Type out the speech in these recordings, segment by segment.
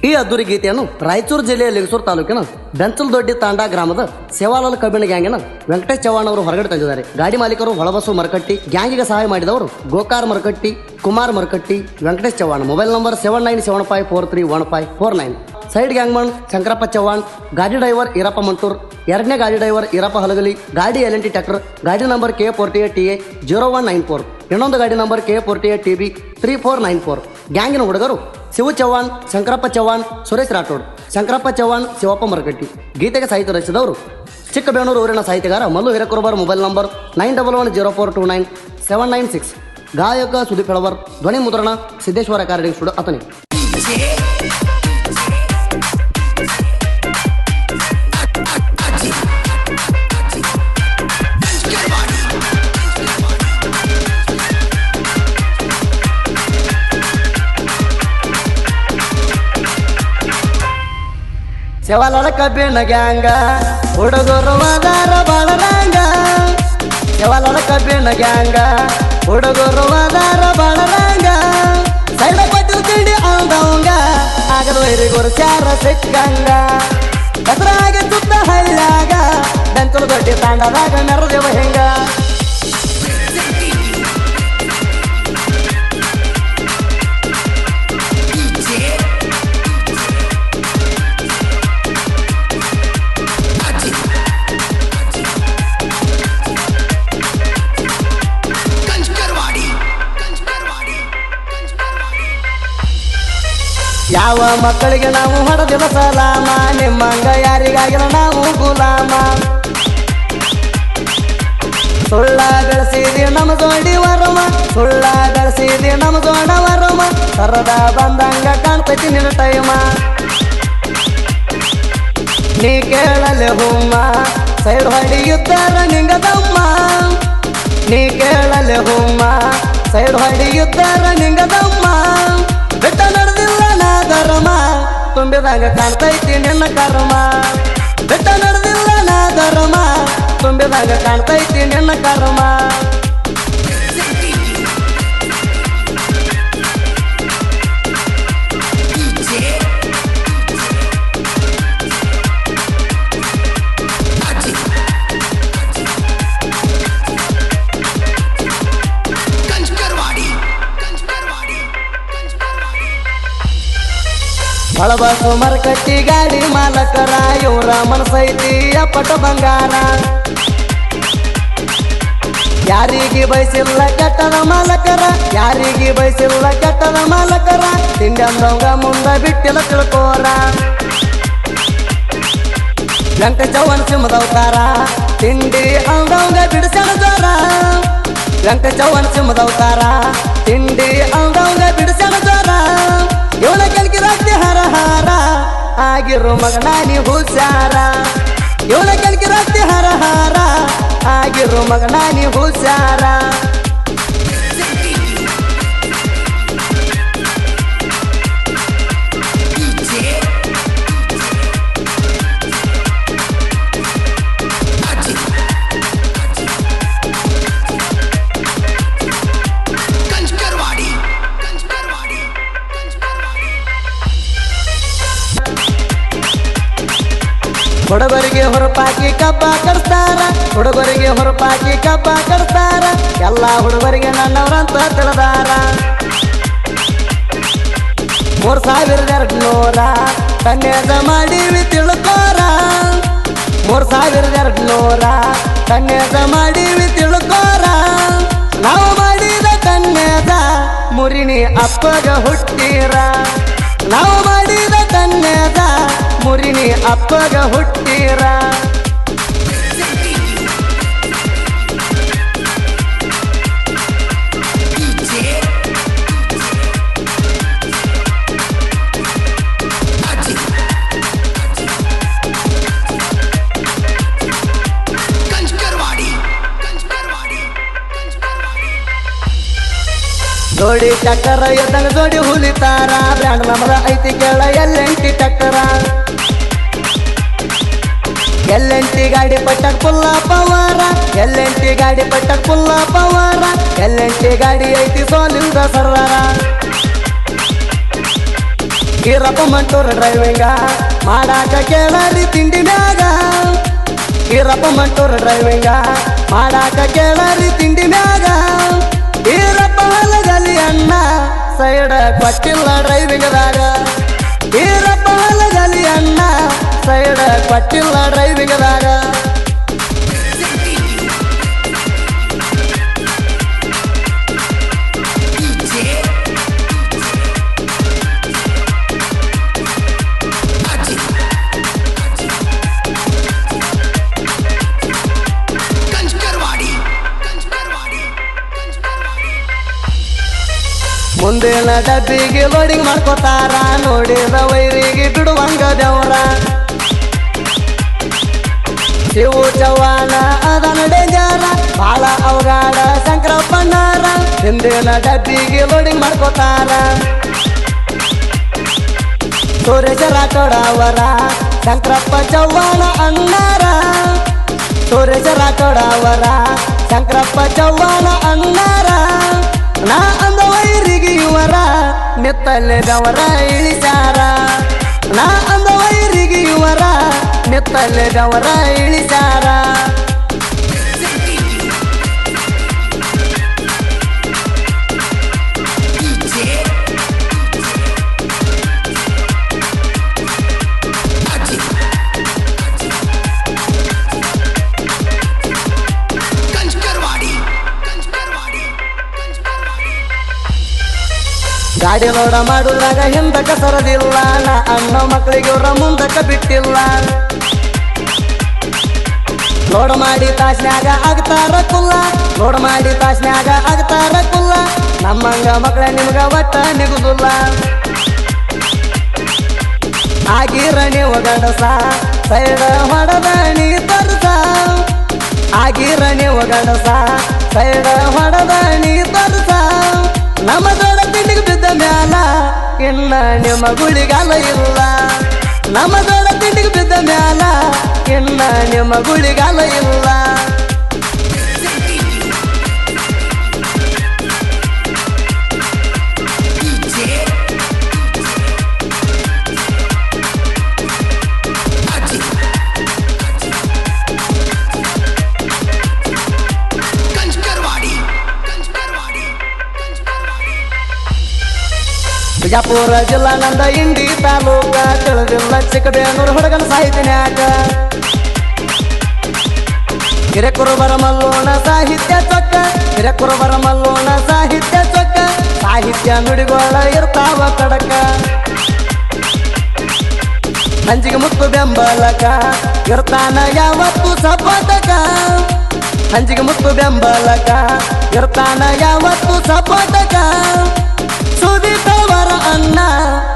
ಈ ಅದ್ದೂರಿ ಗೀತೆಯನ್ನು ರಾಯಚೂರು ಜಿಲ್ಲೆಯ ಲಿಂಗಸೂರು ತಾಲೂಕಿನ ಬೆಂಚಲದೊಡ್ಡಿ ತಾಂಡಾ ಗ್ರಾಮದ ಸೇವಾಲಾಲ್ ಕಬ್ಬಿಣ ಗ್ಯಾಂಗಿನ ವೆಂಕಟೇಶ್ ಚವ್ಹಾಣ್ ಅವರು ಹೊರಗಡೆ ತಂದಿದ್ದಾರೆ. ಗಾಡಿ ಮಾಲೀಕರು ಹೊಳಬಸು ಮರಕಟ್ಟಿ, ಗ್ಯಾಂಗಿಗೆ ಸಹಾಯ ಮಾಡಿದವರು Gokar Marakatti, Kumar Marakatti, Venkatesh Chavan. Mobile number 7975431549. Side gangman Shankarappa Chavan, ಗಾಡಿ ಡ್ರೈವರ್ ಈರಪ್ಪ ಮಂಟೂರ್, ಎರಡನೇ ಗಾಡಿ ಡ್ರೈವರ್ ಈರಪ್ಪ ಹಲಗಲಿ, ಗಾಡಿ LNT ಟ್ರ್ಯಾಕ್ಟರ್, ಗಾಡಿ ನಂಬರ್ K48TA 0194, ಇನ್ನೊಂದು ಗಾಡಿ ನಂಬರ್ K48 TB 3494. ಗ್ಯಾಂಗಿನ ಹುಡುಗರು ಶಿವು ಚವ್ಹಾಣ್, ಶಂಕರಪ್ಪ ಚವ್ಹಾಣ್, ಸುರೇಶ್ ರಾಠೋಡ್, ಶಂಕರಪ್ಪ ಚವ್ಹಾಣ್, ಶಿವಪ್ಪ ಮರಕಟ್ಟಿ. ಗೀತೆಗೆ ಸಾಹಿತ್ಯ ರಚಿಸಿದವರು ಚಿಕ್ಕಬೇಣೂರು ಊರಿನ ಸಾಹಿತ್ಯಗಾರ ಮಲ್ಲು ಹಿರೇಕುರುಬರ್. Mobile number 9110429796. ಗಾಯಕ ಸುದೀಪ್ ಹೆಳವರ್. ಧ್ವನಿ ಮುದ್ರಣ ಸಿದ್ದೇಶ್ವರ ರೆಕಾರ್ಡಿಂಗ್ ಸ್ಟುಡಿಯೋ ಅಥಣಿ. ಸೇವಾಲಾಲ್ ಕಬ್ಬಿಣ ಗ್ಯಾಂಗ ಹುಡುಗರು ವಾದಾರ ಬಾಳರಂಗ. ಸೇವಾಲಾಲ್ ಕಬ್ಬಿಣ ಗ್ಯಾಂಗ ಹುಡುಗರು ವಾದಾರ ಬಾಳರಂಗ. ಸೈಡ ಪಟ್ಟು ತಿಂಡಿ ಅಂದವಂಗ ಆಗದ ವೈರಿಗೋರು ಚಾರ ಸಿಕ್ಕಂಗ. ದಸರಾಗ ಸುತ್ತ ಹಳ್ಳ್ಯಾಗ ಬೆಂಚಲು ದೊಡ್ಡಿ ತಾಂಡದಾಗ ಮೆರದೇವ ಹೆಂಗ. ಯಾವ ಮಕ್ಕಳಿಗೆ ನಾವು ಹೊಡೆದಿಲ್ಲ ಸಲಾಮ, ನಿಮ್ಮಂಗ ಯಾರಿಗಾಗಿಲ್ಲ ನಾವು ಗುಲಾಮ. ಸುಳ್ಳ ಬೆಳೆಸಿದಿ ನಮ್ಮ ಜೋಡಿ ವರಮ, ಸುಳ್ಳ ಬೆಳೆಸಿದಿ ನಮ್ಮ ಜೋಡ ವರಮ. ಸರದ ಬಂದಂಗ ಕಾಣ್ತೈತಿ ನಿನ್ನ ಟೈಮ. ನೀ ಕೇಳಲೆ ಹುಮ್ಮ ಸೈಡ್ ಹೊಡಿಯುತ್ತಾರ ನಿಂಗದಮ್ಮ. ನೀ ಕೇಳಲೆ ಹುಮ್ಮ ಸೈಡ್ ಹೊಡಿಯುತ್ತಾರ ನಿಂಗದಮ್ಮ. ಬೆಟ್ಟ ನಡೆದಿಲ್ಲ ನಾ ಧರ್ಮ, ತುಂಬಿದಾಗ ಕಾಣ್ತೈತಿ ನಿನ್ನ ಕರ್ಮ. ಬೆಟ್ಟ ನಡೆದಿಲ್ಲ ನಾ ಧರ್ಮ, ತುಂಬಿದಾಗ ಕಾಣ್ತೈತಿ ನಿನ್ನ ಕರ್ಮ. ಹೊಳಬಸು ಮರಕಟ್ಟಿ ಗಾಡಿ ಮಾಲಕರ, ಇವರ ಮನಸೈತಿ ಅಪ್ಪಟ ಬಂಗಾರ. ಯಾರಿಗೆ ಬಯಸಿಲ್ಲ ಕೆಟ್ಟದ ಮಾಲಕರ, ಯಾರಿಗೆ ಬಯಸಿಲ್ಲ ಕೆಟ್ಟದ ಮಾಲಕರ. ತಿಂಡಿ ಅಂದವಂಗ ಮುಂದ ಬಿಟ್ಟಿಲ್ಲ ತಿಳ್ಕೋರ. ವೆಂಕಟೇಶ್ ಚವ್ಹಾಣ್ ಸಿಂಹದವತಾರ, ತಿಂಡಿ ಅಂದವಂಗ ಬಿಡಿಸಣ ಜ್ವರ. ವೆಂಕಟೇಶ್ ಚವ್ಹಾಣ್ ಸಿಂಹದವತಾರ, ತಿಂಡಿ ಅಂದವಂಗ ಬಿಡಿಸಣ ಜ್ವರ. ಇವನ ಕೆಲ್ಕಿರಾಗ್ತಿ ಹರ ಹಾರ, ಆಗಿರೋ ಮಗನಾನಿ ಹುಷಾರ. ಇವನ ಕೆಲ್ಕಿರಾಗ್ತಿ ಹರ ಹಾರ, ಆಗಿರೋ ಮಗನಾನಿ ಹುಷಾರ. ಹುಡುಗರಿಗೆ ಹೊರಪಾಕಿ ಕಬ್ಬ ಕಡಿಸ್ತಾರ, ಹುಡುಗರಿಗೆ ಹೊರಪಾಕಿ ಕಬ್ಬ ಕಡಿಸ್ತಾರ. ಎಲ್ಲ ಹುಡುಗರಿಗೆ ನನ್ನವರಂತ ತಿಳಿದಾರ. 3200 ಕನ್ಯಾದ ಮಾಡೀವಿ ತಿಳ್ಕೋರ. 3200 ಕನ್ಯಾದ ಮಾಡೀವಿ ತಿಳ್ಕೋರ. ನಾವು ಮಾಡಿದ ಕನ್ಯಾದ ಮುರಿನಿ ಅಪ್ಪಗ ಹುಟ್ಟಿರ. ನಾವು ಮಾಡಿದ ಕನ್ಯಾದ ಮುರಿನಿ ಅಪ್ಪಗ ಹುಟ್ಟಿರ. ಜೋಡಿ ಟಕ್ಕರ ಎದ್ದಂಗ ಜೋಡಿ ಹುಲಿತಾರ. ಬ್ರ್ಯಾಂಡ್ ನಮ್ಮದ ಐತಿ ಕೇಳ LNT ಟ್ರ್ಯಾಕ್ಟರ. LNT ಗಾಡಿ ಪಟ್ಟಕ್ ಪುಲ್ಲ ಪವಾರ, LNT ಗಾಡಿ ಪಟ್ಟಕ್ ಪುಲ್ಲ ಪವಾರ. LNT ಗಾಡಿ ಐತಿ ಸೋಲಿಂದ ಸರ್ವಾರ. ಈರಪ್ಪ ಮಂಟೂರ್ ಡ್ರೈವಿಂಗ ಮಾಡಾಕ ಕೇಳರಿ ತಿಂಡಿ ಮ್ಯಾಗ ಈರಪ್ಪ ಮಂಟೂರ್ ಡ್ರೈವಿಂಗ ಮಾಡಾಕ ಕೇಳರಿ ತಿಂಡಿ ಮ್ಯಾಗ ಈರಪ್ಪ ಹಲಗಲಿ ಅಣ್ಣ ಸೈಡ್ ಕೊಟ್ಟಿಲ್ಲ ಡ್ರೈವಿಂಗದಾಗ ಈರಪ್ಪ ಹಲಗಲಿ ಅಣ್ಣ ಸೈಡ್ ಕೊಟ್ಟಿಲ್ಲ ಡ್ರೈವಿಂಗದಾಗ ಮುಂದಿನ ಡಬ್ಬಿಗೆ ಲೋಡಿಂಗ್ ಮಾಡ್ಕೋತಾರ ನೋಡಿದ ವೈರಿಗೆ ಬಿಡುವಂಗ ದೇವರ ಶಿವು ಚವ್ಹಾಣ ಅದನ ಡೇಂಜರ ಬಾಳ ಅವಗಾಡ ಶಂಕರಪ್ಪಣ್ಣಾರ ಹಿಂದಿನ ಡಬ್ಬಿಗೆ ಲೋಡಿಂಗ್ ಮಾಡ್ಕೋತಾರ ಸುರೇಶ ರಾಠೋಡ ಅವರ ಶಂಕರಪ್ಪ ಚವ್ಹಾಣ ಅಣ್ಣಾರ ಸುರೇಶ ರಾಠೋಡ ಅವರ ಶಂಕರಪ್ಪ ಚವ್ಹಾಣ ಅಣ್ಣಾರ ನಾ ಅಂದ ವೈರಿಗೆ ಇವರ ಮೆತ್ತಲೆದವರ ಇಳಿಸಾರ ನಾ ಅಂದ ವೈರಿಗೆ ಇವರ ಮೆತ್ತಲೆದವರ ಇಳಿಸಾರ ಗಾಡಿ ಲೋಡ ಮಾಡುವಾಗ ಹಿಂದಕ್ಕ ಸರದಿಲ್ಲ ನಾ ಅಣ್ಣ ಮಕ್ಕಳಿಗೆ ಇವ್ರ ಮುಂದಕ್ಕ ಬಿಟ್ಟಿಲ್ಲ ಲೋಡ ಮಾಡಿ ತಾಸ್ನ್ಯಾಗ ಆಗ್ತಾರ ಕುಲ್ಲ ಲೋಡ ಮಾಡಿ ತಾಸ್ನ್ಯಾಗ ಆಗ್ತಾರ ಕುಲ್ಲ ನಮ್ಮಂಗ ಮಕ್ಕಳ ನಿಮ್ಗ ಒಟ್ಟ ನಿಗುದಿಲ್ಲ ಆಗಿರ ನೀವು ಗಡಸ ಸೈಡ ಹೊಡದ ನೀ ತರ್ಸ ಆಗಿರ ನೀವು ಗಡಸ ಸೈಡ ಹೊಡದ ನೀ ತರ್ಸ ನಮ್ಮ ದೊಡ್ಡ ತಿಂಡಿಗೆ ಬಿದ್ದ ಮ್ಯಾಲ ಇನ್ನ ನಿಮ್ಮ ಗುಳಿಗಾಲ ಇಲ್ಲ ನಮ್ಮ ದೊಡ್ಡ ತಿಂಡಿಗೆ ಬಿದ್ದ ಮ್ಯಾಲ ಇನ್ನ ನಿಮ್ಮ ಗುಳಿಗಾಲ ಇಲ್ಲ ಬಿಜಾಪುರ ಜಿಲ್ಲಾ ನಂದ ಇಂಡಿ ತಾಲೂಕ ತಿಳಿದಿಲ್ಲ ಚಿಕ್ಕಬೇನೂರು ಹುಡುಗನ ಸಾಹಿತ್ಯನ್ಯಾಕ ಹಿರೇಕುರುಬರ ಮಲ್ಲೋಣ ಸಾಹಿತ್ಯ ಚೊಕ್ಕ ಹಿರೇಕುರುಬರ ಮಲ್ಲೋಣ ಸಾಹಿತ್ಯ ಚೊಕ್ಕ ಸಾಹಿತ್ಯ ನುಡಿಗೋಳ ಇರ್ತಾವ ಕಡಕ ಹಂಚಿಗೆ ಮುತ್ತು ಬೆಂಬಲಕ ಇರ್ತಾನ ಯಾವತ್ತು ಸಪೋಟಕ ಹಂಚಿಗೆ ಮುತ್ತು ಬೆಂಬಲಕ ಇರ್ತಾನ ಯಾವತ್ತು ಸಪೋಟಕ ಸುದಿತವರ ಅಣ್ಣ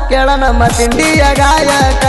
ಕೆಳ ನಮ್ಮ ತಿಂಡಿಯ ಗಾಯಕ